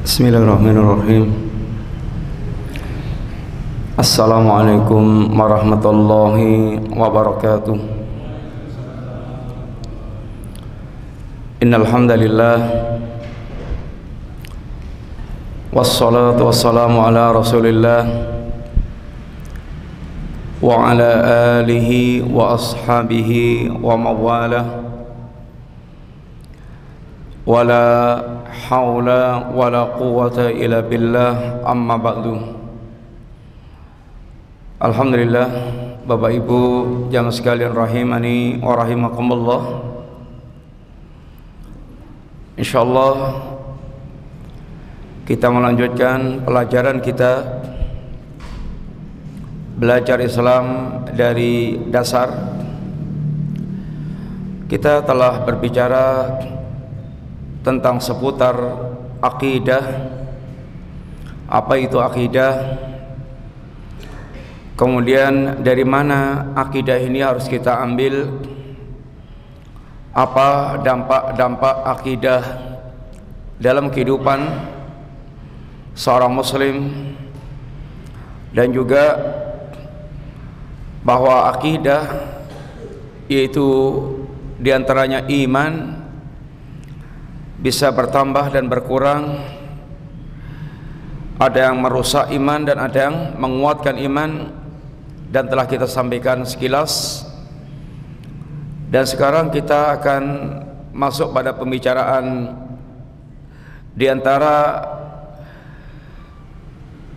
Bismillahirrahmanirrahim. Assalamualaikum warahmatullahi wabarakatuh. Innal hamdalillah wassalatu wassalamu ala Rasulillah wa ala alihi wa ashabihi wa mawalah. Wala haula wala quwwata illa billah, amma ba'du. Alhamdulillah, Bapak Ibu jamaah sekalian rahimani wa rahimakumullah. Insyaallah kita melanjutkan pelajaran kita belajar Islam dari dasar. Kita telah berbicara tentang seputar akidah. Apa itu akidah? Kemudian dari mana akidah ini harus kita ambil? Apa dampak-dampak akidah dalam kehidupan seorang muslim? Dan juga bahwa akidah yaitu diantaranya iman bisa bertambah dan berkurang. Ada yang merusak iman dan ada yang menguatkan iman, dan telah kita sampaikan sekilas. Dan sekarang kita akan masuk pada pembicaraan di antara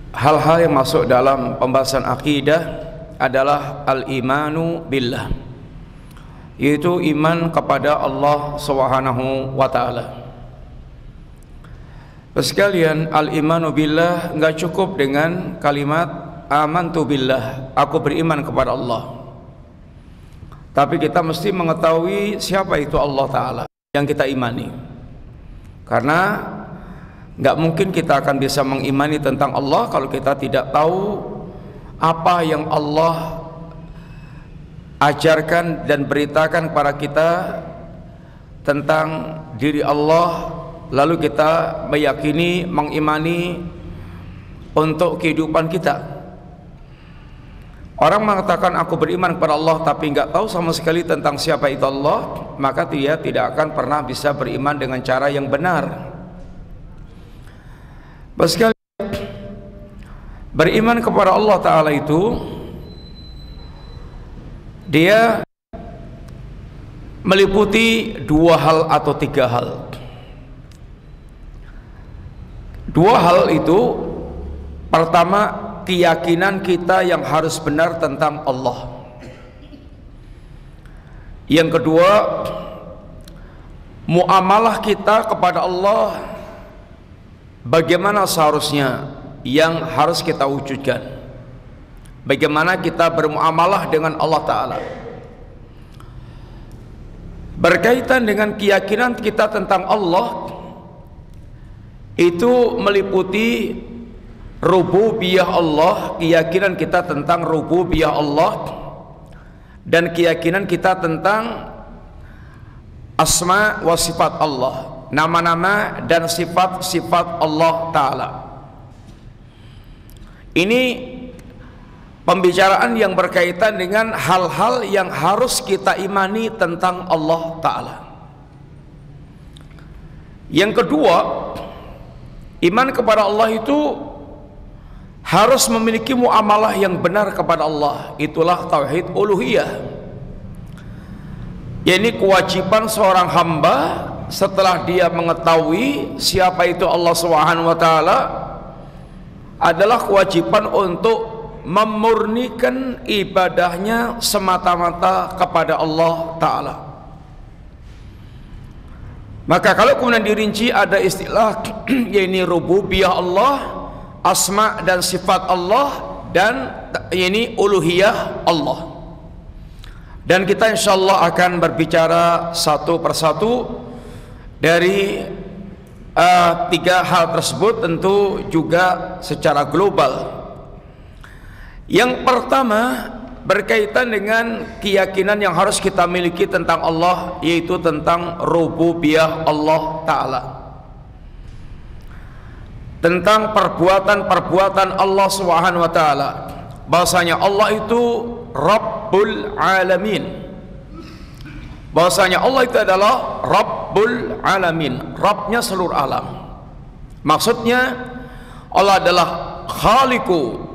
hal-hal yang masuk dalam pembahasan akidah adalah al-imanu billah, yaitu iman kepada Allah Subhanahu wa ta'ala. Sekalian, al-imanu billah enggak cukup dengan kalimat amantu billah, aku beriman kepada Allah. Tapi kita mesti mengetahui siapa itu Allah Ta'ala yang kita imani. Karena enggak mungkin kita akan bisa mengimani tentang Allah kalau kita tidak tahu apa yang Allah ajarkan dan beritakan kepada kita tentang diri Allah. Lalu kita meyakini, mengimani untuk kehidupan kita. Orang mengatakan aku beriman kepada Allah tapi enggak tahu sama sekali tentang siapa itu Allah, maka dia tidak akan pernah bisa beriman dengan cara yang benar. Sekali beriman kepada Allah Ta'ala itu dia meliputi dua hal atau tiga hal. Dua hal itu, pertama, keyakinan kita yang harus benar tentang Allah. Yang kedua, muamalah kita kepada Allah bagaimana seharusnya yang harus kita wujudkan. Bagaimana kita bermuamalah dengan Allah Ta'ala. Berkaitan dengan keyakinan kita tentang Allah, itu meliputi rububiyah Allah, keyakinan kita tentang rububiyah Allah, dan keyakinan kita tentang asma wa sifat Allah, nama-nama dan sifat-sifat Allah Ta'ala. Ini pembicaraan yang berkaitan dengan hal-hal yang harus kita imani tentang Allah Ta'ala. Yang kedua, iman kepada Allah itu harus memiliki muamalah yang benar kepada Allah. Itulah tauhid uluhiyah. Ini kewajiban seorang hamba setelah dia mengetahui siapa itu Allah Subhanahu wa ta'ala, adalah kewajiban untuk memurnikan ibadahnya semata-mata kepada Allah Ta'ala. Maka kalau kemudian dirinci ada istilah yaitu rububiyah Allah, asma dan sifat Allah, dan ini uluhiyah Allah. Dan kita insyaallah akan berbicara satu persatu dari tiga hal tersebut, tentu juga secara global. Yang pertama berkaitan dengan keyakinan yang harus kita miliki tentang Allah, yaitu tentang rububiyah Allah Ta'ala. tentang perbuatan-perbuatan Allah Subhanahu wa taala. Bahwasanya Allah itu Rabbul Alamin. Bahwasanya Allah itu adalah Rabbul Alamin, Rabbnya seluruh alam. Maksudnya Allah adalah Khaliqu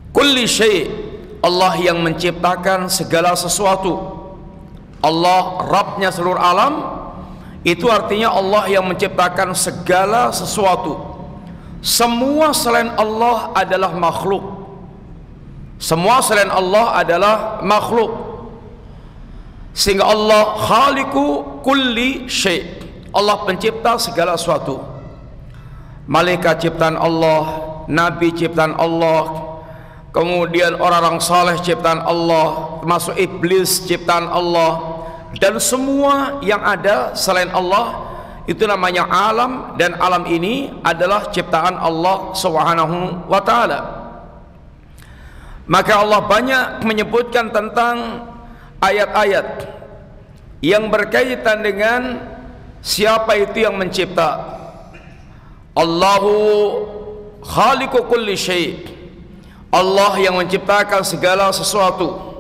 kulli syai', Allah yang menciptakan segala sesuatu. Allah Rabbnya seluruh alam, itu artinya Allah yang menciptakan segala sesuatu. Semua selain Allah adalah makhluk. Semua selain Allah adalah makhluk. Sehingga Allah Khaliqu kulli syai', Allah pencipta segala sesuatu. Malaikat ciptaan Allah, nabi ciptaan Allah, kemudian orang-orang saleh ciptaan Allah, termasuk iblis ciptaan Allah, dan semua yang ada selain Allah itu namanya alam, dan alam ini adalah ciptaan Allah Subhanahu wa taala. Maka Allah banyak menyebutkan tentang ayat-ayat yang berkaitan dengan siapa itu yang mencipta. Allahu khaliqu kulli syai', Allah yang menciptakan segala sesuatu.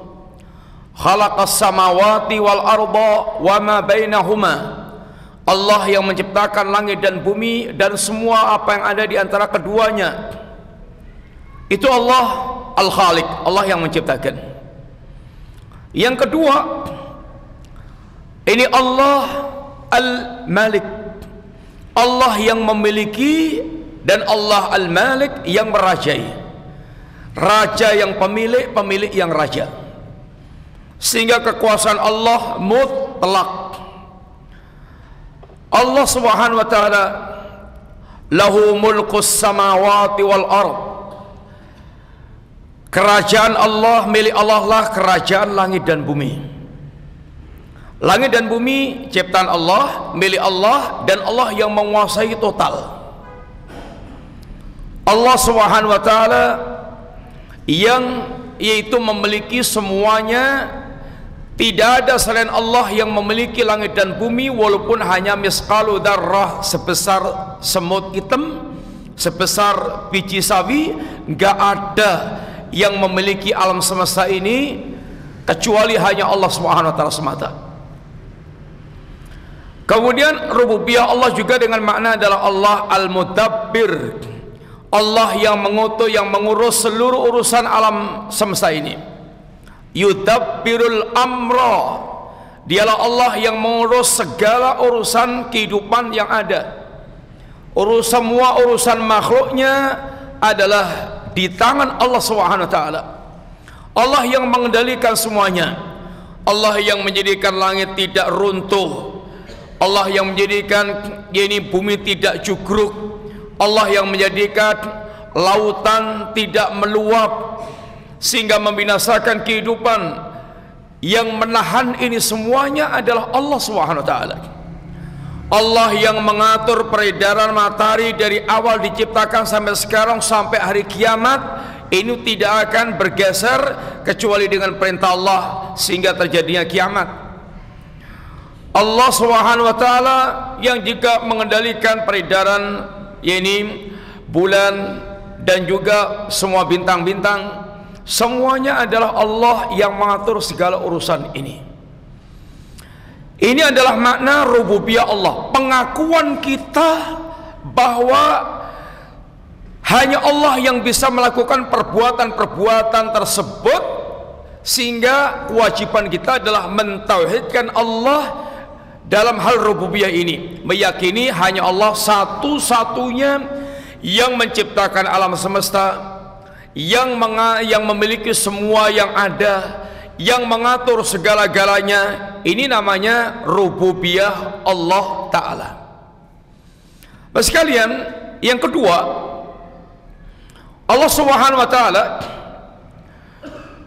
Khalaqas samawati wal arda wa ma bainahuma, Allah yang menciptakan langit dan bumi dan semua apa yang ada di antara keduanya. Itu Allah Al-Khaliq, Allah yang menciptakan. Yang kedua, ini Allah Al-Malik, Allah yang memiliki, dan Allah Al-Malik yang merajai, raja yang pemilik, pemilik yang raja. Sehingga kekuasaan Allah mutlak. Allah Subhanahu wa taala lahu mulkus samawati wal ard, kerajaan Allah, milik Allah lah kerajaan langit dan bumi. Langit dan bumi ciptaan Allah, milik Allah, dan Allah yang menguasai total. Allah Subhanahu wa taala yang yaitu memiliki semuanya. Tidak ada selain Allah yang memiliki langit dan bumi, walaupun hanya misqalu dzarrah, sebesar semut hitam, sebesar biji sawi. Enggak ada yang memiliki alam semesta ini kecuali hanya Allah Subhanahu wa taala semata. Kemudian rububiyah Allah juga dengan makna adalah Allah Al-Mudabbir, Allah yang mengutus, yang mengurus seluruh urusan alam semesta ini. Yudabbirul amra, dialah Allah yang mengurus segala urusan kehidupan yang ada. Semua urusan makhluknya adalah di tangan Allah Subhanahu wa taala. Allah yang mengendalikan semuanya. Allah yang menjadikan langit tidak runtuh, Allah yang menjadikan bumi tidak jugruk, Allah yang menjadikan lautan tidak meluap sehingga membinasakan kehidupan. Yang menahan ini semuanya adalah Allah Subhanahu wa taala. Allah yang mengatur peredaran matahari dari awal diciptakan sampai sekarang sampai hari kiamat, ini tidak akan bergeser kecuali dengan perintah Allah sehingga terjadinya kiamat. Allah Subhanahu wa taala yang juga mengendalikan peredaran bulan dan juga semua bintang-bintang. Semuanya adalah Allah yang mengatur segala urusan ini. Ini adalah makna rububiyah Allah, pengakuan kita bahwa hanya Allah yang bisa melakukan perbuatan-perbuatan tersebut, sehingga kewajiban kita adalah mentauhidkan Allah dalam hal rububiyah ini, meyakini hanya Allah satu-satunya yang menciptakan alam semesta, yang memiliki semua yang ada, yang mengatur segala-galanya. Ini namanya rububiyah Allah Ta'ala. Bapak sekalian, yang kedua, Allah Subhanahu wa Ta'ala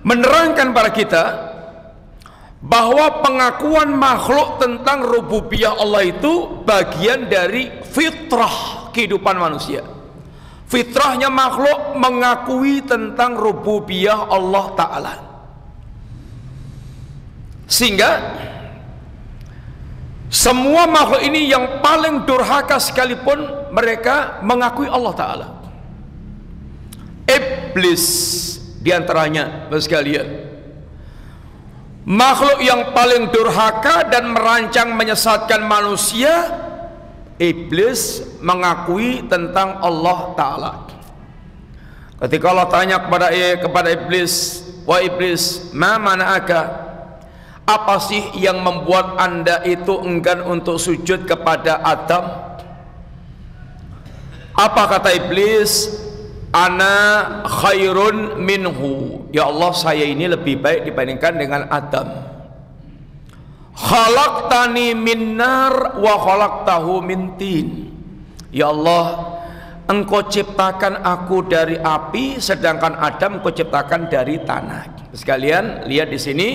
menerangkan pada kita bahwa pengakuan makhluk tentang rububiyah Allah itu bagian dari fitrah kehidupan manusia. Fitrahnya makhluk mengakui tentang rububiyah Allah Ta'ala. Sehingga semua makhluk ini yang paling durhaka sekalipun mereka mengakui Allah Ta'ala. Iblis diantaranya, sekalian, makhluk yang paling durhaka dan merancang menyesatkan manusia. Iblis mengakui tentang Allah Ta'ala. Ketika Allah tanya kepada Iblis, wahai Iblis, ma mana'aka, apa sih yang membuat anda itu enggan untuk sujud kepada Adam? Apa kata Iblis? Ana khairun minhu, ya Allah, saya ini lebih baik dibandingkan dengan Adam. Khalaqtani min nar wa khalaqtahu min tin, ya Allah, engkau ciptakan aku dari api, sedangkan Adam engkau ciptakan dari tanah. Sekalian lihat di sini,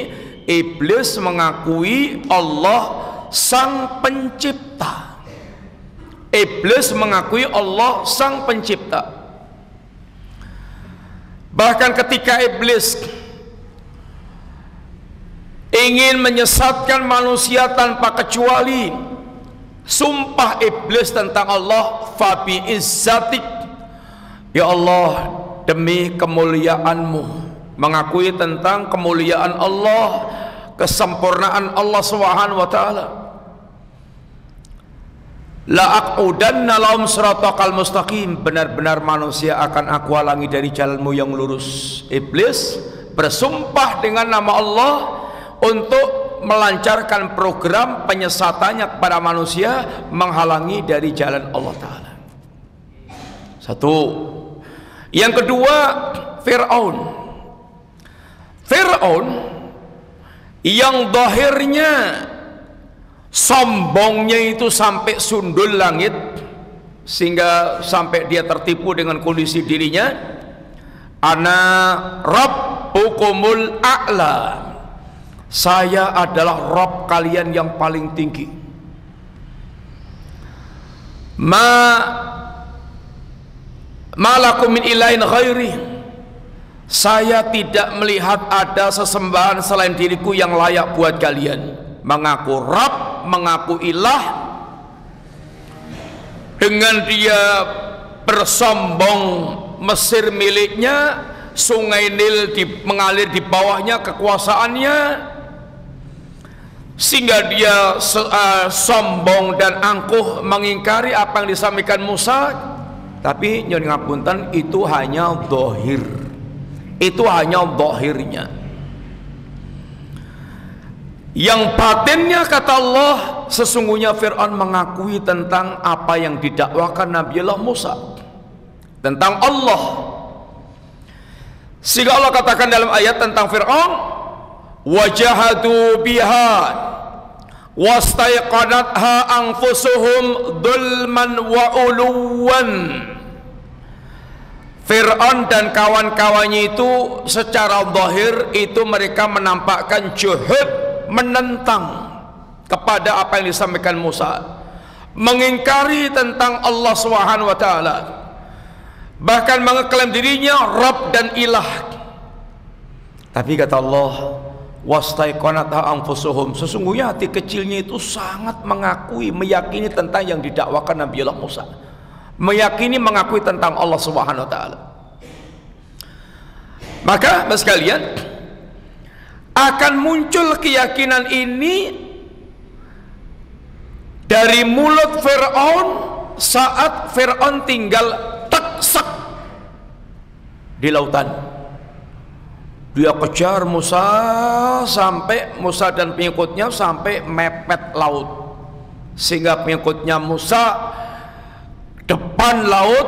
Iblis mengakui Allah sang pencipta. Iblis mengakui Allah sang pencipta. Bahkan ketika Iblis ingin menyesatkan manusia tanpa kecuali, sumpah Iblis tentang Allah, fabi izzatik, ya Allah, demi kemuliaanmu, mengakui tentang kemuliaan Allah, kesempurnaan Allah Subhanahu wa taala. La aqudanna lahum siratal mustaqim, benar-benar manusia akan aku halangi dari jalanmu yang lurus. Iblis bersumpah dengan nama Allah untuk melancarkan program penyesatannya kepada manusia, menghalangi dari jalan Allah Ta'ala. Satu. Yang kedua, Fir'aun. Fir'aun yang zahirnya sombongnya itu sampai sundul langit, sehingga sampai dia tertipu dengan kondisi dirinya. Ana rabbukumul a'la, saya adalah Rabb kalian yang paling tinggi. Malakum min ilahin ghairi, saya tidak melihat ada sesembahan selain diriku yang layak buat kalian. Mengaku Rabb, mengaku ilah, dengan dia bersombong Mesir miliknya, sungai Nil mengalir di bawahnya, kekuasaannya, sehingga dia sombong dan angkuh mengingkari apa yang disampaikan Musa. Tapi nyuwun ngapunten, itu hanya zahir, itu hanya zahirnya. Yang batinnya, kata Allah, sesungguhnya Fir'aun mengakui tentang apa yang didakwakan Nabiullah Musa tentang Allah. Sehingga Allah katakan dalam ayat tentang Fir'aun, wajahadu biha wastaiqanatha anfusuhum dzulman wa uluwan. Fir'aun dan kawan-kawannya itu secara zahir itu mereka menampakkan juhud, menentang kepada apa yang disampaikan Musa, mengingkari tentang Allah Subhanahu wa taala, bahkan mengeklaim dirinya Rabb dan ilah. Tapi kata Allah, wastaiqanatha anfusuhum, sesungguhnya hati kecilnya itu sangat mengakui, meyakini tentang yang didakwakan Nabiullah Musa, meyakini, mengakui tentang Allah Subhanahu wa taala. Maka sekalian, akan muncul keyakinan ini dari mulut Fir'aun saat Fir'aun tinggal teksek di lautan. Dia kejar Musa sampai Musa dan pengikutnya sampai mepet laut, sehingga pengikutnya Musa depan laut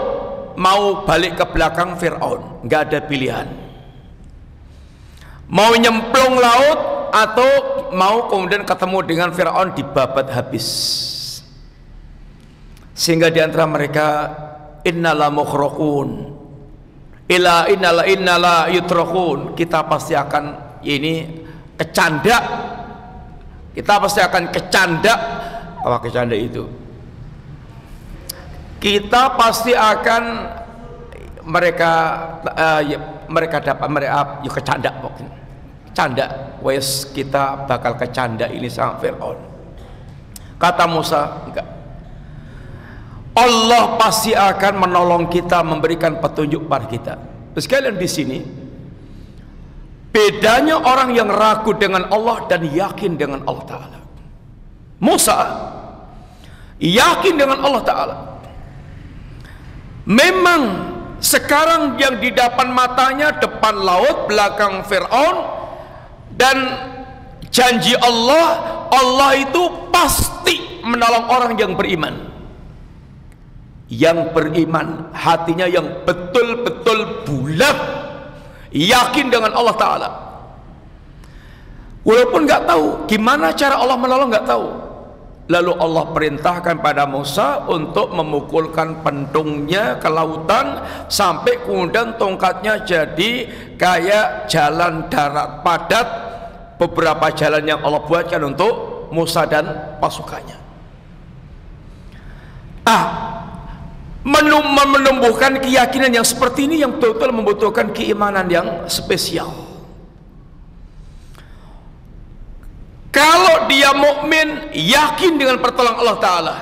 mau balik ke belakang Fir'aun, nggak ada pilihan, mau nyemplung laut atau mau kemudian ketemu dengan Fir'aun dibabat habis. Sehingga di antara mereka, innala mukhraqun innala yutrakun, kita pasti akan kecanda, kita pasti akan kecanda. Apa kecanda itu? Kita pasti akan mereka dapat kecanda, canda, wes kita bakal kecanda ini sama Fir'aun. Kata Musa, enggak. Allah pasti akan menolong kita, memberikan petunjuk pada kita. Sekalian di sini, bedanya orang yang ragu dengan Allah dan yakin dengan Allah Ta'ala. Musa yakin dengan Allah Ta'ala. Memang sekarang yang di depan matanya, depan laut, belakang Fir'aun, dan janji Allah, Allah itu pasti menolong orang yang beriman. Yang beriman, hatinya yang betul-betul bulat, yakin dengan Allah Ta'ala. Walaupun nggak tahu gimana cara Allah menolong, nggak tahu. Lalu Allah perintahkan pada Musa untuk memukulkan pentungnya ke lautan, sampai kemudian tongkatnya jadi kayak jalan darat padat, beberapa jalan yang Allah buatkan untuk Musa dan pasukannya. Menumbuhkan keyakinan yang seperti ini yang betul-betul membutuhkan keimanan yang spesial. Kalau dia mukmin yakin dengan pertolongan Allah Ta'ala,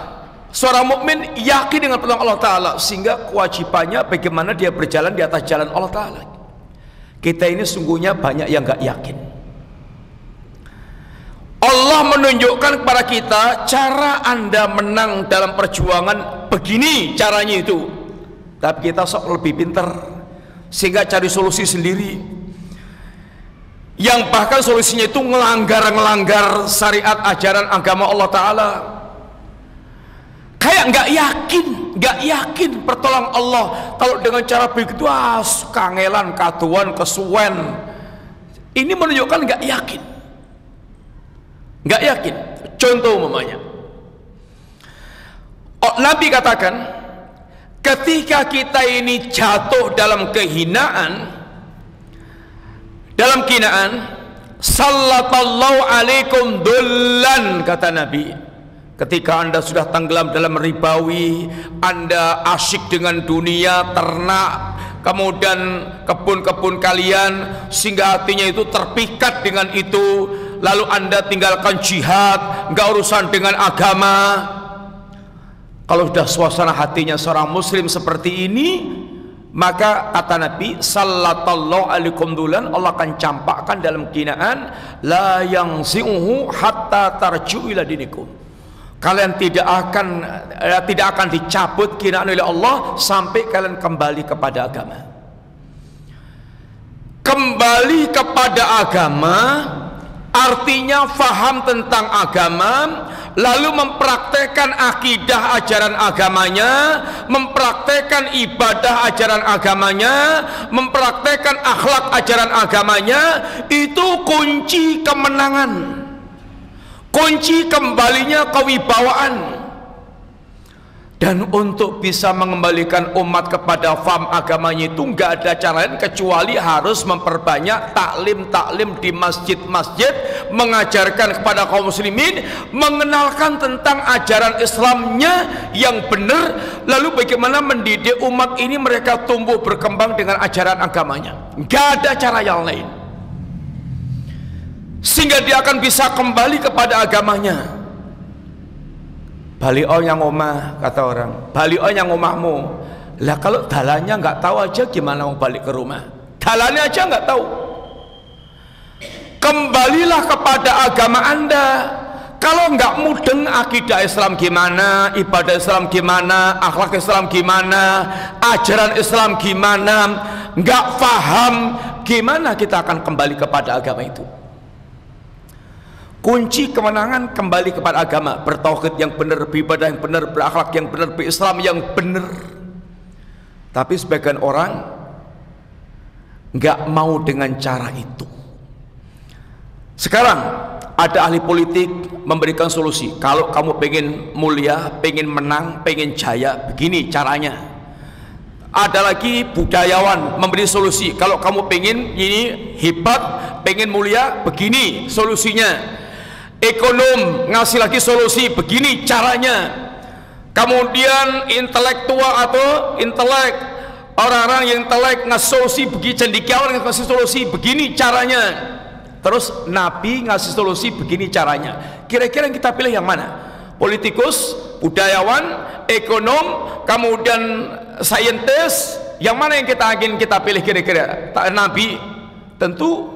seorang mukmin yakin dengan pertolongan Allah Ta'ala, sehingga kewajibannya bagaimana dia berjalan di atas jalan Allah Ta'ala. Kita ini sungguhnya banyak yang gak yakin. Allah menunjukkan kepada kita cara Anda menang dalam perjuangan, begini caranya itu. Tapi kita sok lebih pintar, sehingga cari solusi sendiri, yang bahkan solusinya itu ngelanggar syariat ajaran agama Allah Ta'ala. Kayak nggak yakin pertolongan Allah. Kalau dengan cara begitu, kangelan, kaduan, kesuwen. Ini menunjukkan nggak yakin. Nggak yakin. Contoh umpamanya, Nabi katakan, ketika kita ini jatuh dalam kehinaan, dalam kinaan, sallallahu alaikum dullan, kata Nabi. Ketika Anda sudah tenggelam dalam ribawi, Anda asyik dengan dunia, ternak, kemudian kebun-kebun kalian, sehingga hatinya itu terpikat dengan itu, lalu Anda tinggalkan jihad, nggak urusan dengan agama. Kalau sudah suasana hatinya seorang muslim seperti ini, maka kata Nabi sallallahu alaikum dulan, Allah akan campakkan dalam kinaan, la yangzi'uhu hatta tarju ila dinikum. Kalian tidak akan dicabut kinaan oleh Allah sampai kalian kembali kepada agama. Kembali kepada agama artinya faham tentang agama, lalu mempraktekkan akidah ajaran agamanya, mempraktekkan ibadah ajaran agamanya, mempraktekkan akhlak ajaran agamanya. Itu kunci kemenangan, kunci kembalinya kewibawaan. Dan untuk bisa mengembalikan umat kepada faham agamanya itu nggak ada cara lain kecuali harus memperbanyak taklim di masjid-masjid, mengajarkan kepada kaum muslimin, mengenalkan tentang ajaran Islamnya yang benar, lalu bagaimana mendidik umat ini mereka tumbuh berkembang dengan ajaran agamanya. Nggak ada cara yang lain, sehingga dia akan bisa kembali kepada agamanya. Balik yang omah, kata orang, balik yang omahmu. Lah kalau dalannya nggak tahu aja, gimana mau balik ke rumah? Dalannya aja nggak tahu. Kembalilah kepada agama Anda. Kalau nggak mudeng akidah Islam gimana, ibadah Islam gimana, akhlak Islam gimana, ajaran Islam gimana, nggak paham, gimana kita akan kembali kepada agama itu? Kunci kemenangan kembali kepada agama, bertauhid yang benar, beribadah yang benar, berakhlak yang benar, berislam yang benar. Tapi sebagian orang nggak mau dengan cara itu. Sekarang ada ahli politik memberikan solusi. Kalau kamu pengen mulia, pengen menang, pengen jaya, begini caranya. Ada lagi budayawan memberi solusi. Kalau kamu pengen ini hebat, pengen mulia, begini solusinya. Ekonom ngasih lagi solusi, begini caranya. Kemudian intelektual atau intelek, orang-orang yang intelek ngasih solusi, begini. Cendekiawan ngasih solusi, begini caranya. Terus Nabi ngasih solusi, begini caranya. Kira-kira yang kita pilih yang mana? Politikus budayawan, ekonom, kemudian saintis. Yang mana yang kita ingin kita pilih kira-kira? Nabi. Tentu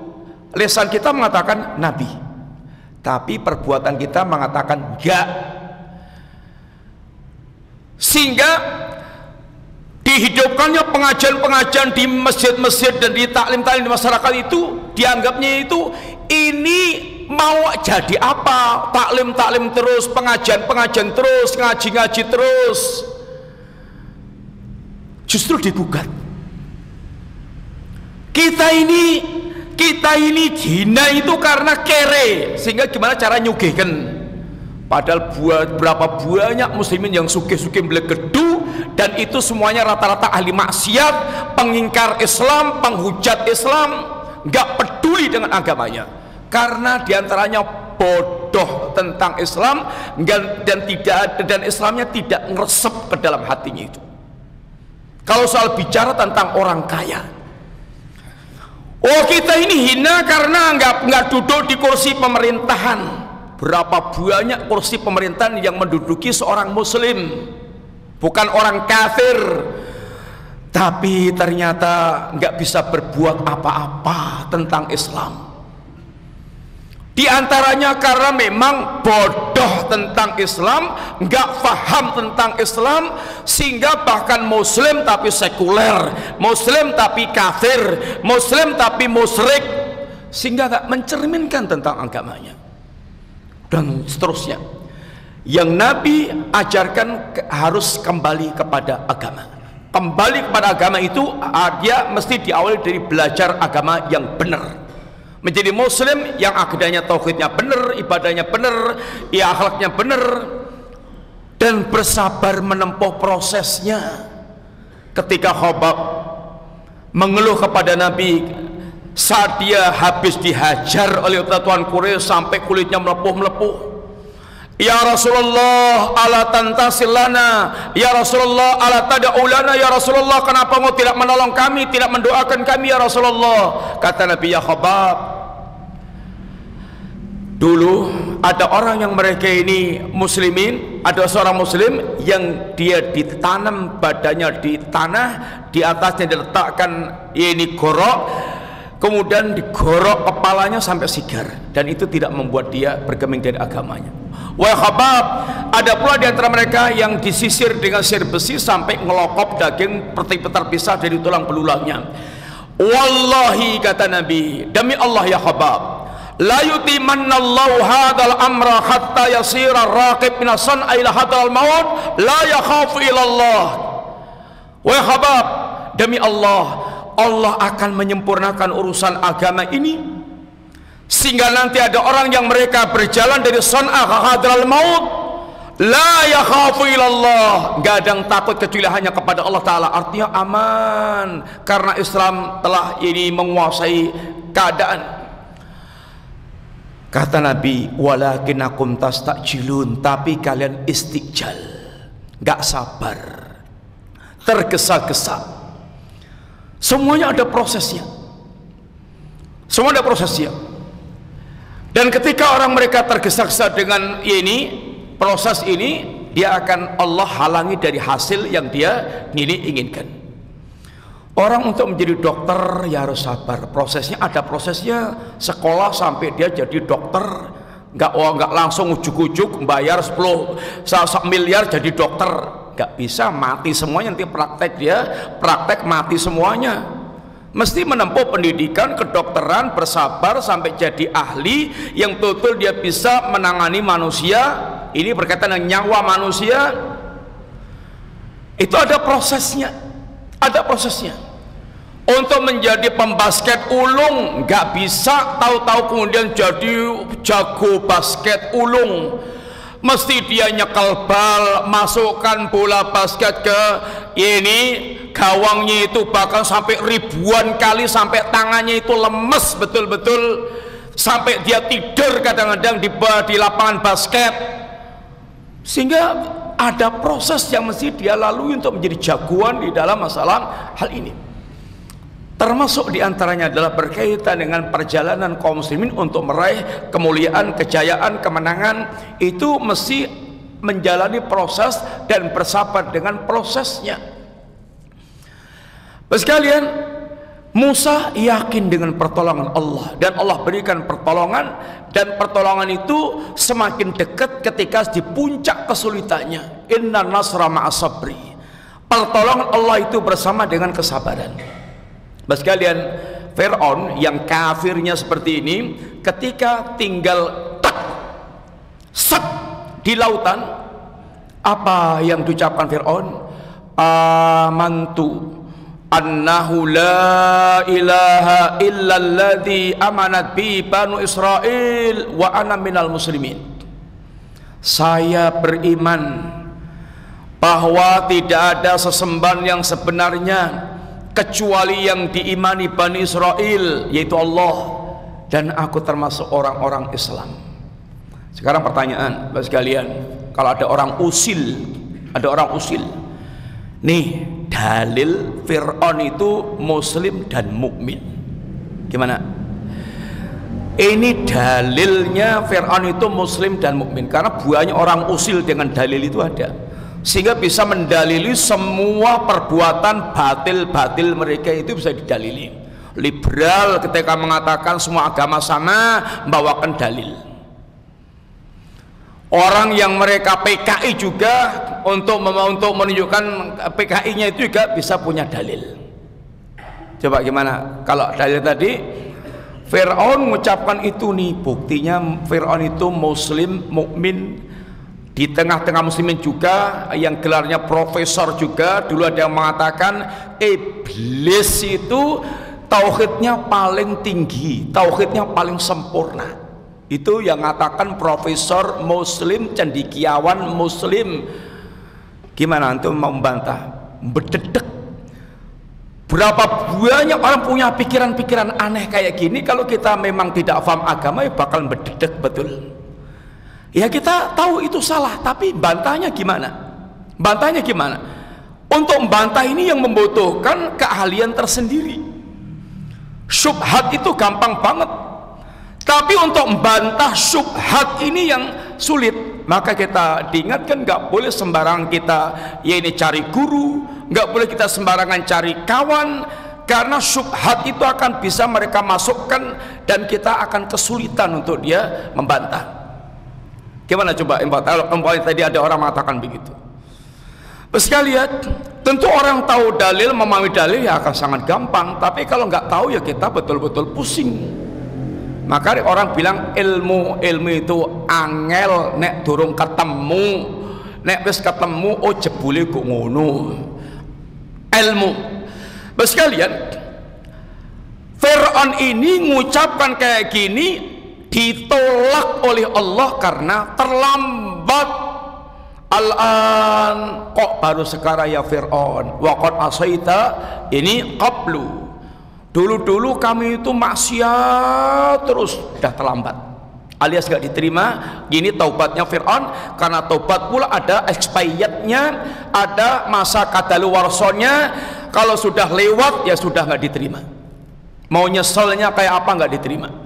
lisan kita mengatakan Nabi, tapi perbuatan kita mengatakan enggak. Sehingga dihidupkannya pengajian-pengajian di masjid-masjid dan di taklim-taklim di masyarakat itu dianggapnya itu ini mau jadi apa? Taklim-taklim terus, pengajian-pengajian terus, ngaji-ngaji terus. Justru digugat. Kita ini hina itu karena kere, sehingga gimana cara nyugihkan? Padahal berapa banyak muslimin yang sugih-sugih belegedu, dan itu semuanya rata-rata ahli maksiat, pengingkar Islam, penghujat Islam, nggak peduli dengan agamanya, karena diantaranya bodoh tentang Islam dan Islamnya tidak ngeresep ke dalam hatinya itu. Kalau soal bicara tentang orang kaya, oh kita ini hina karena nggak duduk di kursi pemerintahan. Berapa banyak kursi pemerintahan yang menduduki seorang muslim, bukan orang kafir, tapi ternyata nggak bisa berbuat apa-apa tentang Islam. Di antaranya karena memang bodoh tentang Islam, nggak paham tentang Islam, sehingga bahkan muslim tapi sekuler, muslim tapi kafir, muslim tapi musyrik, sehingga nggak mencerminkan tentang agamanya dan seterusnya. Yang Nabi ajarkan harus kembali kepada agama. Kembali kepada agama itu dia mesti diawali dari belajar agama yang benar. Menjadi muslim yang akidahnya, tauhidnya benar, ibadahnya benar, ya akhlaknya benar, dan bersabar menempuh prosesnya. Ketika Khabbab mengeluh kepada Nabi saat dia habis dihajar oleh Tuan Quraisy sampai kulitnya melepuh-melepuh, ya Rasulullah ala tantasil lana, ya Rasulullah ala tada'u lana, ya Rasulullah kenapa engkau tidak menolong kami, tidak mendoakan kami ya Rasulullah? Kata Nabi, ya Khabbab, dulu ada orang yang mereka ini muslimin, ada seorang muslim yang dia ditanam badannya di tanah, di atasnya diletakkan ini gorok, kemudian digorok kepalanya sampai sigar, dan itu tidak membuat dia bergeming dari agamanya. Wahai Khabbab, ada pula di antara mereka yang disisir dengan sisir besi sampai ngelokop daging terpisah dari tulang belulangnya. Wallahi, kata Nabi, demi Allah ya Khabbab, la yutimannallahu hadzal amra hatta yasira raqib min san'a ila hadzal maut la yakhafu illallah. Wahai Khabbab, demi Allah, Allah akan menyempurnakan urusan agama ini sehingga nanti ada orang yang mereka berjalan dari san'a ke hadzal maut la yakhafu illallah, enggak ada yang takut kecuali hanya kepada Allah Ta'ala. Artinya aman karena Islam telah ini menguasai keadaan. Kata Nabi, walakinakum tastajilun, tapi kalian istiqjal, gak sabar, tergesa-gesa. Semuanya ada prosesnya, semua ada prosesnya. Dan ketika orang mereka tergesa-gesa dengan ini, proses ini, dia akan Allah halangi dari hasil yang dia ini inginkan. Orang untuk menjadi dokter ya harus sabar, prosesnya ada prosesnya. Sekolah sampai dia jadi dokter, nggak langsung ujuk-ujuk bayar 10 miliar jadi dokter, nggak bisa, mati semuanya nanti praktek mati semuanya. Mesti menempuh pendidikan kedokteran, bersabar sampai jadi ahli yang betul dia bisa menangani manusia. Ini berkaitan dengan nyawa manusia, itu ada prosesnya. Ada prosesnya. Untuk menjadi pembasket ulung nggak bisa tahu-tahu kemudian jadi jago basket ulung. Mesti dia nyekel bal, masukkan bola basket ke ini gawangnya itu bahkan sampai ribuan kali sampai tangannya itu lemes betul-betul, sampai dia tidur kadang-kadang di lapangan basket. Sehingga ada proses yang mesti dia lalui untuk menjadi jagoan di dalam masalah hal ini. Termasuk diantaranya adalah berkaitan dengan perjalanan kaum muslimin untuk meraih kemuliaan, kejayaan, kemenangan. Itu mesti menjalani proses dan bersabar dengan prosesnya. Sekalian, Musa yakin dengan pertolongan Allah, dan Allah berikan pertolongan, dan pertolongan itu semakin dekat ketika di puncak kesulitannya. Inna nasra ma'as sabri. Pertolongan Allah itu bersama dengan kesabaran. Sekalian, Fir'aun yang kafirnya seperti ini, ketika tinggal di lautan, apa yang diucapkan Fir'aun? Amantu annahu la ilaha illalladzi amanat bi banu Israil wa ana minal muslimin. Saya beriman bahwa tidak ada sesembahan yang sebenarnya kecuali yang diimani Bani Israel, yaitu Allah, dan aku termasuk orang-orang Islam. Sekarang pertanyaan Bapak sekalian, kalau ada orang usil, nih dalil Fir'aun itu muslim dan mukmin, gimana? Ini dalilnya Fir'aun itu muslim dan mukmin, karena banyak orang usil dengan dalil itu ada, sehingga bisa mendalili semua perbuatan batil mereka itu bisa didalili. Liberal ketika mengatakan semua agama sama, membawakan dalil. Orang yang mereka PKI juga untuk menunjukkan PKI-nya itu juga bisa punya dalil. Coba gimana kalau dalil tadi Fir'aun mengucapkan itu, nih buktinya Fir'aun itu muslim mukmin, di tengah-tengah muslimin juga, yang gelarnya profesor juga. Dulu ada yang mengatakan iblis itu tauhidnya paling tinggi, tauhidnya paling sempurna. Itu yang mengatakan profesor muslim, cendekiawan muslim. Gimana antum mau membantah? Berdedek. Berapa banyak orang punya pikiran-pikiran aneh kayak gini. Kalau kita memang tidak paham agama, ya bakal berdedek betul. Ya kita tahu itu salah, tapi bantahnya gimana? Bantahnya gimana? Untuk membantah ini yang membutuhkan keahlian tersendiri. Syubhat itu gampang banget, tapi untuk membantah syubhat ini yang sulit. Maka kita diingatkan, nggak boleh sembarangan kita ya ini cari guru, nggak boleh kita sembarangan cari kawan, karena syubhat itu akan bisa mereka masukkan dan kita akan kesulitan untuk dia membantah. Gimana coba kalau tadi ada orang mengatakan begitu. Sekalian, tentu orang tahu dalil, memahami dalil ya akan sangat gampang, tapi kalau nggak tahu ya kita betul-betul pusing. Maka orang bilang ilmu itu angel nek durung ketemu, nek wis ketemu oh jebule kok ngono. Ilmu. Sekalian, Fir'aun ini mengucapkan kayak gini ditolak oleh Allah karena terlambat. Al-an kok baru sekarang ya Fir'aun, wa qad asaita ini qablu. Dulu-dulu kami itu maksiat terus, sudah terlambat alias gak diterima. Gini taubatnya Fir'aun, karena taubat pula ada expirednya, ada masa kadaluwarsonya. Kalau sudah lewat ya sudah gak diterima, mau nyeselnya kayak apa gak diterima.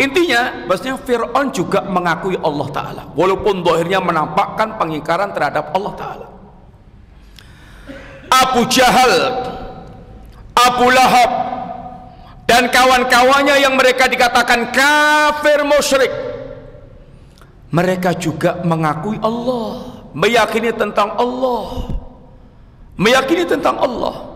Intinya maksudnya Fir'aun juga mengakui Allah Ta'ala, walaupun zahirnya menampakkan pengingkaran terhadap Allah Ta'ala. Abu Jahal, Abu Lahab dan kawan-kawannya yang mereka dikatakan kafir musyrik, mereka juga mengakui Allah, meyakini tentang Allah, meyakini tentang Allah.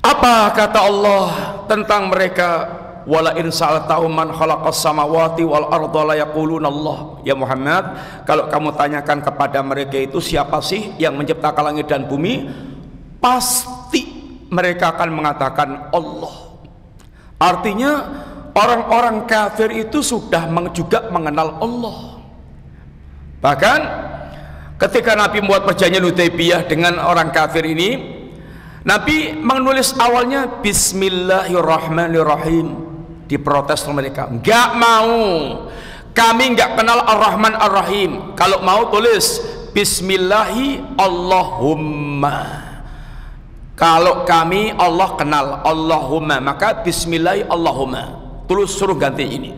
Apa kata Allah tentang mereka? Wala in sa'altahum man khalaqas samawati wal arda la yaquluna Allah. Ya Muhammad, kalau kamu tanyakan kepada mereka itu siapa sih yang menciptakan langit dan bumi, pasti mereka akan mengatakan Allah. Artinya orang-orang kafir itu sudah juga mengenal Allah. Bahkan ketika Nabi membuat perjanjian Hudaybiyah dengan orang kafir ini, Nabi menulis awalnya Bismillahirrahmanirrahim. Diprotes mereka, nggak mau, kami nggak kenal Ar-Rahman Ar-Rahim. Kalau mau tulis Bismillahi Allahumma. Kalau kami Allah kenal Allahumma, maka Bismillahi Allahumma. Tulis suruh ganti ini.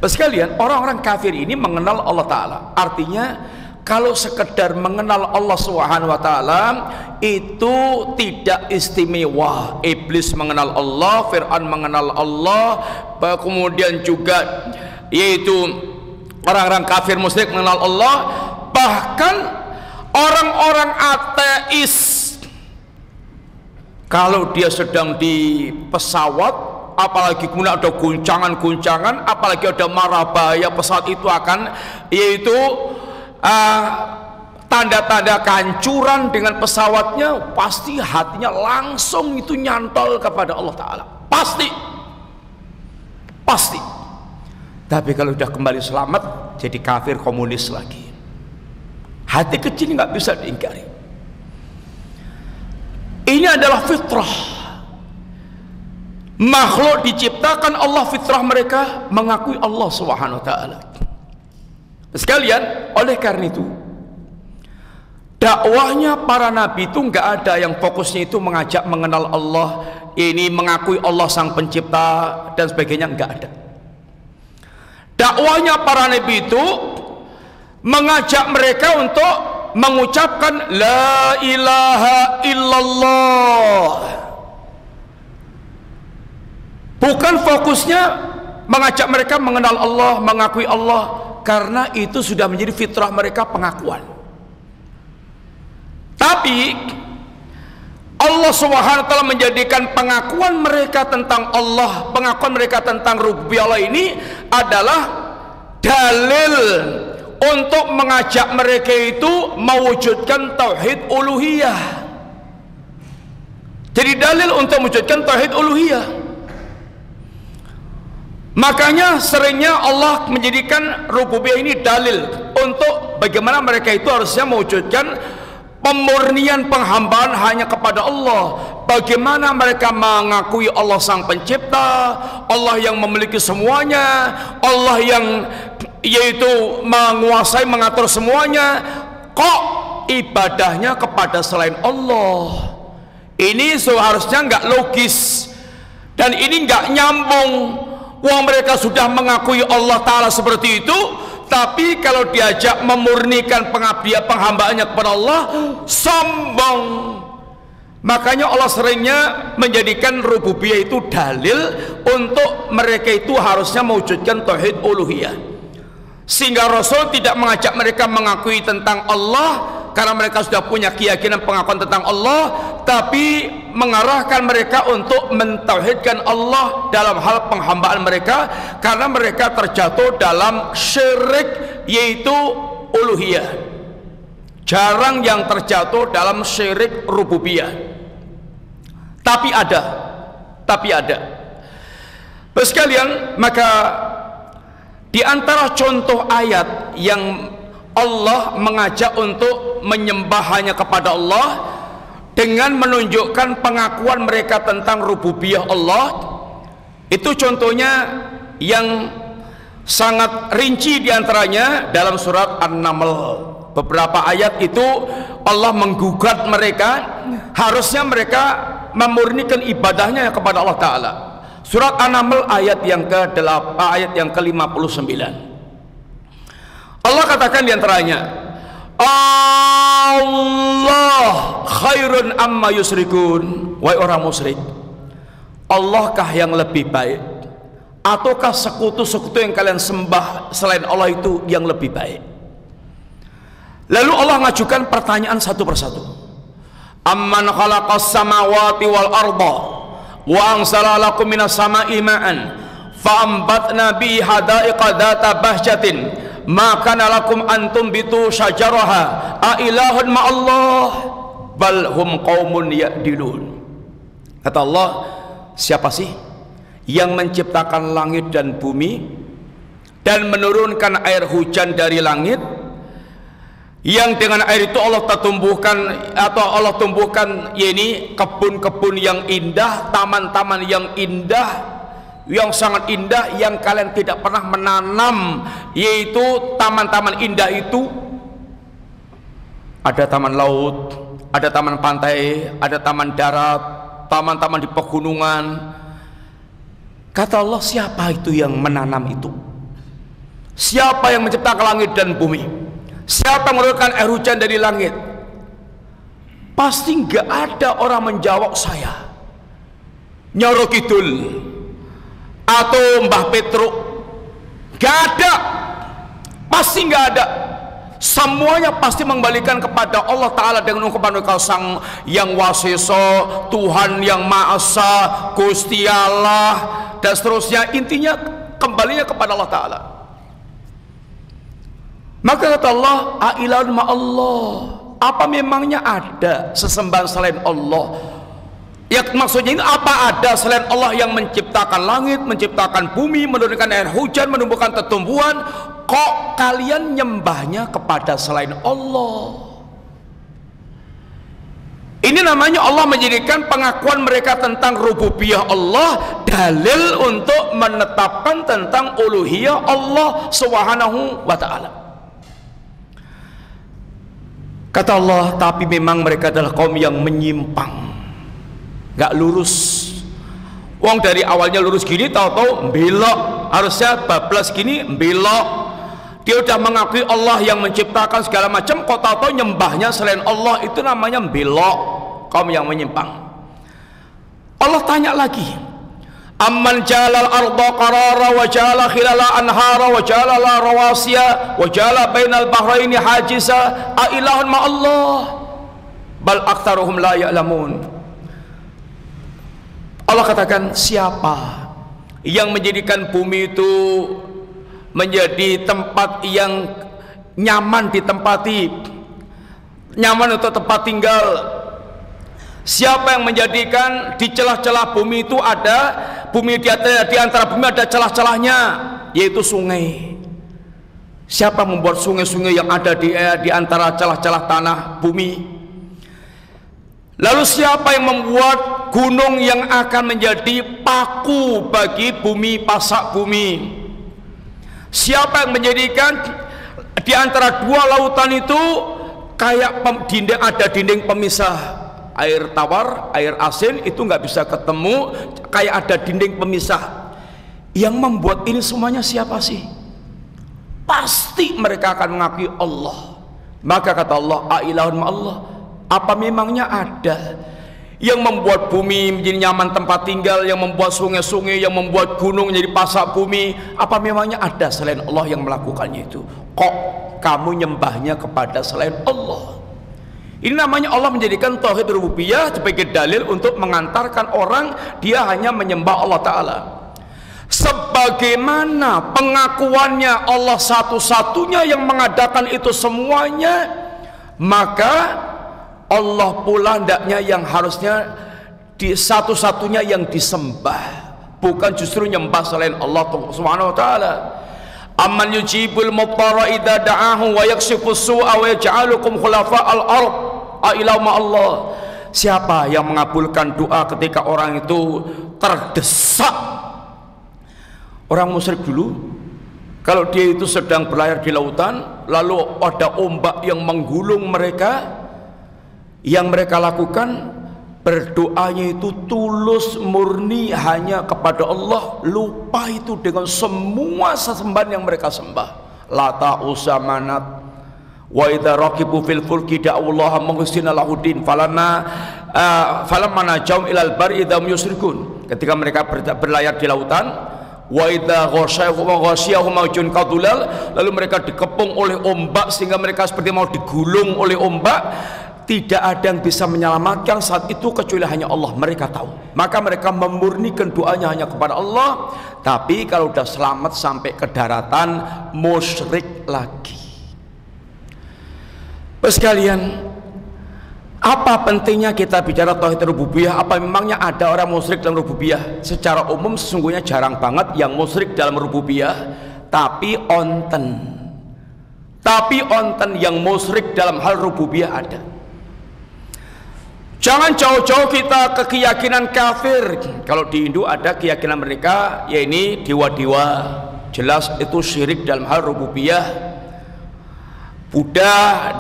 Sekalian, orang-orang kafir ini mengenal Allah Ta'ala. Artinya kalau sekedar mengenal Allah Subhanahu wa Ta'ala itu tidak istimewa. Iblis mengenal Allah, Fir'aun mengenal Allah, kemudian juga yaitu orang-orang kafir musyrik mengenal Allah. Bahkan orang-orang ateis, kalau dia sedang di pesawat, apalagi kemudian ada guncangan-guncangan, apalagi ada mara bahaya, pesawat itu akan yaitu tanda-tanda kehancuran dengan pesawatnya, pasti hatinya langsung itu nyantol kepada Allah Ta'ala. Pasti. Tapi kalau sudah kembali selamat, jadi kafir komunis lagi. Hati kecil nggak bisa diingkari. Ini adalah fitrah. Makhluk diciptakan Allah, fitrah mereka mengakui Allah Subhanahu wa Ta'ala. Sekalian, oleh karena itu dakwahnya para nabi itu nggak ada yang fokusnya itu mengajak mengenal Allah, ini mengakui Allah sang pencipta dan sebagainya, nggak ada. Dakwahnya para nabi itu mengajak mereka untuk mengucapkan la ilaha illallah. Bukan fokusnya mengajak mereka mengenal Allah, mengakui Allah, karena itu sudah menjadi fitrah mereka pengakuan. Tapi Allah Subhanahu wa Ta'ala menjadikan pengakuan mereka tentang Allah, pengakuan mereka tentang rububiyah Allah ini adalah dalil untuk mengajak mereka itu mewujudkan tauhid uluhiyah. Jadi dalil untuk mewujudkan tauhid uluhiyah. Makanya seringnya Allah menjadikan rububiyah ini dalil untuk bagaimana mereka itu harusnya mewujudkan pemurnian penghambaan hanya kepada Allah. Bagaimana mereka mengakui Allah sang pencipta, Allah yang memiliki semuanya, Allah yang yaitu menguasai, mengatur semuanya, kok ibadahnya kepada selain Allah. Ini seharusnya nggak logis dan ini nggak nyambung. Wong mereka sudah mengakui Allah Ta'ala seperti itu, tapi kalau diajak memurnikan pengabdian penghambaannya kepada Allah, sombong. Makanya Allah seringnya menjadikan rububiyah itu dalil untuk mereka itu harusnya mewujudkan tauhid uluhiyah. Sehingga Rasul tidak mengajak mereka mengakui tentang Allah karena mereka sudah punya keyakinan pengakuan tentang Allah, tapi mengarahkan mereka untuk mentauhidkan Allah dalam hal penghambaan mereka, karena mereka terjatuh dalam syirik yaitu uluhiyah. Jarang yang terjatuh dalam syirik rububiyah. Tapi ada. Sekalian, maka di antara contoh ayat yang Allah mengajak untuk menyembah hanya kepada Allah dengan menunjukkan pengakuan mereka tentang rububiyah Allah, itu contohnya yang sangat rinci diantaranya dalam surat An-Naml. Beberapa ayat itu Allah menggugat mereka, harusnya mereka memurnikan ibadahnya kepada Allah Ta'ala. Surat An-Naml ayat yang ke-59. Allah katakan diantaranya, Allah khairun amma yusrikun. Wahai orang musyrik, Allahkah yang lebih baik ataukah sekutu-sekutu yang kalian sembah selain Allah itu yang lebih baik? Lalu Allah mengajukan pertanyaan satu persatu. Amman khalaqas samawati wal arda wa anzala lakum minas sama'i ma'an fa ambatna bihi hadaiqa dzata bahjatin ma kana lakum antum bitu syajaraha a ilahun ma'allah bal hum qaumun ya'dilun. Kata Allah, siapa sih yang menciptakan langit dan bumi dan menurunkan air hujan dari langit, yang dengan air itu Allah tumbuhkan yakni kebun-kebun yang indah, taman-taman yang indah, yang sangat indah, yang kalian tidak pernah menanam, yaitu taman-taman indah itu ada taman laut, ada taman pantai, ada taman darat, taman-taman di pegunungan. Kata Allah, siapa itu yang menanam itu? Siapa yang menciptakan langit dan bumi? Siapa yang menurunkan air hujan dari langit? Pasti nggak ada orang menjawab saya. Nyoro Kidul atau Mbah Petruk, nggak ada. Pasti nggak ada. Semuanya pasti mengembalikan kepada Allah Ta'ala dengan ungkapan Sang Yang Waseso, Tuhan Yang Maha Esa, Gusti Allah, dan seterusnya. Intinya kembalinya kepada Allah Ta'ala. Maka kata Allah, A'ilahun ma'allah, apa memangnya ada sesembahan selain Allah? Ya maksudnya ini, apa ada selain Allah yang menciptakan langit, menciptakan bumi, menurunkan air hujan, menumbuhkan tumbuhan? Kok kalian nyembahnya kepada selain Allah? Ini namanya Allah menjadikan pengakuan mereka tentang rububiyah Allah dalil untuk menetapkan tentang uluhiyah Allah Subhanahu wa ta'ala. Kata Allah, tapi memang mereka adalah kaum yang menyimpang, gak lurus. Wong dari awalnya lurus gini, tahu-tahu belok. Harusnya bablas gini, belok. Dia udah mengakui Allah yang menciptakan segala macam, kok tahu-tahu nyembahnya selain Allah. Itu namanya belok, kaum yang menyimpang. Allah tanya lagi, amman jalal arda qarara wa jala khilala anhara wa jala la rawasiya wa jala bainal bahraini hajisa a ilahun ma Allah bal aktsaruhum la ya'lamun. Allah katakan, siapa yang menjadikan bumi itu menjadi tempat yang nyaman ditempati, nyaman untuk tempat tinggal? Siapa yang menjadikan di celah-celah bumi itu ada, bumi di antara bumi ada celah-celahnya, yaitu sungai? Siapa membuat sungai-sungai yang ada di antara celah-celah tanah bumi? Lalu siapa yang membuat gunung yang akan menjadi paku bagi bumi, pasak bumi? Siapa yang menjadikan di antara dua lautan itu kayak dinding, ada dinding pemisah? Air tawar, air asin itu nggak bisa ketemu, kayak ada dinding pemisah. Yang membuat ini semuanya siapa sih? Pasti mereka akan mengakui Allah. Maka kata Allah, A'ilahun ma'allah, apa memangnya ada yang membuat bumi menjadi nyaman tempat tinggal, yang membuat sungai-sungai, yang membuat gunung menjadi pasak bumi? Apa memangnya ada selain Allah yang melakukannya itu? Kok kamu nyembahnya kepada selain Allah? Ini namanya Allah menjadikan tauhid rububiyah sebagai dalil untuk mengantarkan orang dia hanya menyembah Allah Ta'ala. Sebagaimana pengakuannya Allah satu-satunya yang mengadakan itu semuanya, maka Allah pula hendaknya yang harusnya satu-satunya yang disembah, bukan justru nyembah selain Allah Subhanahu wa ta'ala. Amman yujibul mudtarra idza da'ahu wa yakshifus su'a wa yaj'alukum khulafa'al ard a ilahu Allah. Siapa yang mengabulkan doa ketika orang itu terdesak? Orang musyrik dulu, kalau dia itu sedang berlayar di lautan, lalu ada ombak yang menggulung mereka, yang mereka lakukan berdoanya itu tulus murni hanya kepada Allah, lupa itu dengan semua sesembahan yang mereka sembah. Lata Usamanat wa idza raqibu fil fulki da'ullaha mukhlisina lahudin falamma najaum ilal bar idza yusyrikun. Ketika mereka berlayar di lautan, wa idza ghasyahum maujun kadulal, lalu mereka dikepung oleh ombak sehingga mereka seperti mau digulung oleh ombak. Tidak ada yang bisa menyelamatkan saat itu kecuali hanya Allah. Mereka tahu, maka mereka memurnikan doanya hanya kepada Allah. Tapi kalau sudah selamat sampai ke daratan, musyrik lagi. Sekalian, apa pentingnya kita bicara tauhid rububiyah? Apa memangnya ada orang musyrik dalam rububiyah? Secara umum sesungguhnya jarang banget yang musyrik dalam rububiyah, tapi onten yang musyrik dalam hal rububiyah ada. Jangan jauh-jauh kita ke keyakinan kafir. Kalau di Hindu ada keyakinan mereka, ya ini dewa-dewa, jelas itu syirik dalam hal rububiyah. Buddha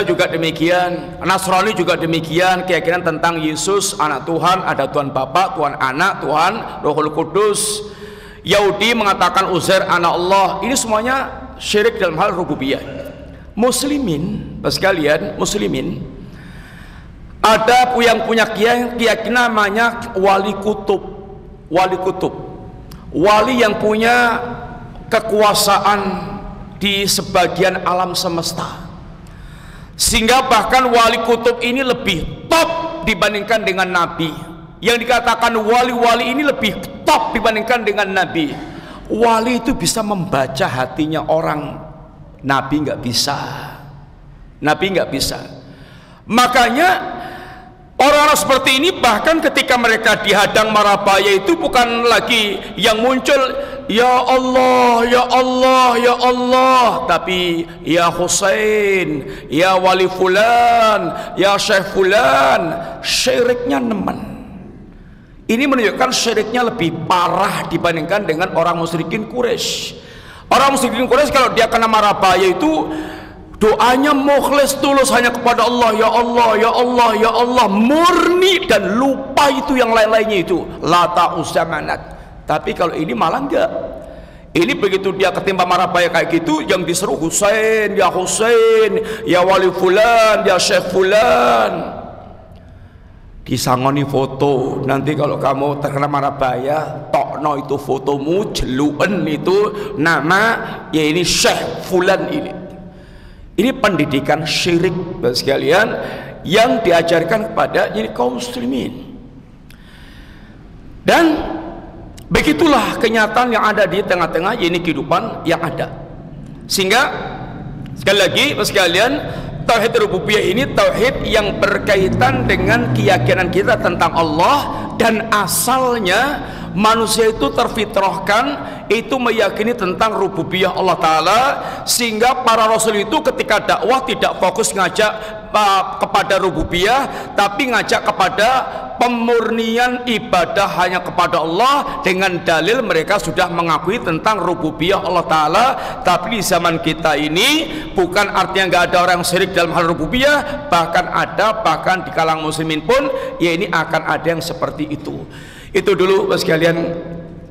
juga demikian, Nasrani juga demikian, keyakinan tentang Yesus anak Tuhan, ada Tuhan Bapa, Tuhan Anak, Tuhan Rohul Kudus. Yahudi mengatakan Uzair anak Allah. Ini semuanya syirik dalam hal rububiyah. Muslimin, sekalian, muslimin, ada yang punya keyakinan namanya wali kutub. Wali kutub, wali yang punya kekuasaan di sebagian alam semesta, sehingga bahkan wali kutub ini lebih top dibandingkan dengan nabi. Yang dikatakan wali-wali ini lebih top dibandingkan dengan nabi. Wali itu bisa membaca hatinya orang, nabi nggak bisa. Nabi nggak bisa. Makanya orang-orang seperti ini bahkan ketika mereka dihadang marabaya itu bukan lagi yang muncul ya Allah, ya Allah, ya Allah, tapi ya Husain, ya wali fulan, ya syekh fulan. Syiriknya nemen. Ini menunjukkan syiriknya lebih parah dibandingkan dengan orang musyrikin Quraisy. Orang musyrikin Quraisy kalau dia kena marabaya itu doanya mukhlis tulus hanya kepada Allah, ya Allah, ya Allah, ya Allah, murni dan lupa itu yang lain-lainnya itu. La ta'uzamanat. Tapi kalau ini malah enggak. Ini begitu dia ketimpa marabaya kayak gitu, yang diseru Husain, ya wali fulan, ya syekh fulan. Disangoni foto, nanti kalau kamu terkena marabaya, tokno itu fotomu, jeluen itu nama, ya ini syekh fulan ini. Ini pendidikan syirik sekalian yang diajarkan kepada ini kaum muslimin. Dan begitulah kenyataan yang ada di tengah-tengah ini kehidupan yang ada. Sehingga sekali lagi sekalian, tauhid rububiyah ini tauhid yang berkaitan dengan keyakinan kita tentang Allah, dan asalnya manusia itu terfitrahkan itu meyakini tentang rububiyah Allah Ta'ala, sehingga para rasul itu ketika dakwah tidak fokus ngajak kepada rububiyah, tapi ngajak kepada pemurnian ibadah hanya kepada Allah, dengan dalil mereka sudah mengakui tentang rububiyah Allah Ta'ala. Tapi di zaman kita ini bukan artinya nggak ada orang syirik dalam hal rububiyah, bahkan ada, bahkan di kalangan muslimin pun ya ini akan ada yang seperti itu. Itu dulu sekalian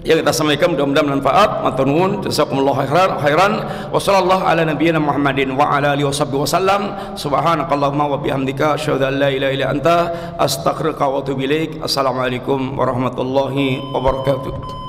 yang kita sampaikan, mudah-mudahan manfaat. Matur nuwun, jazakumullahu khairan. Wassallallahu ala nabiyyina Muhammadin wa ala alihi wasallam. Subhanakallahumma wa bihamdika asyhadu an la ilaha illa anta astaghfiruka wa atubu ilaik. Assalamualaikum warahmatullahi wabarakatuh.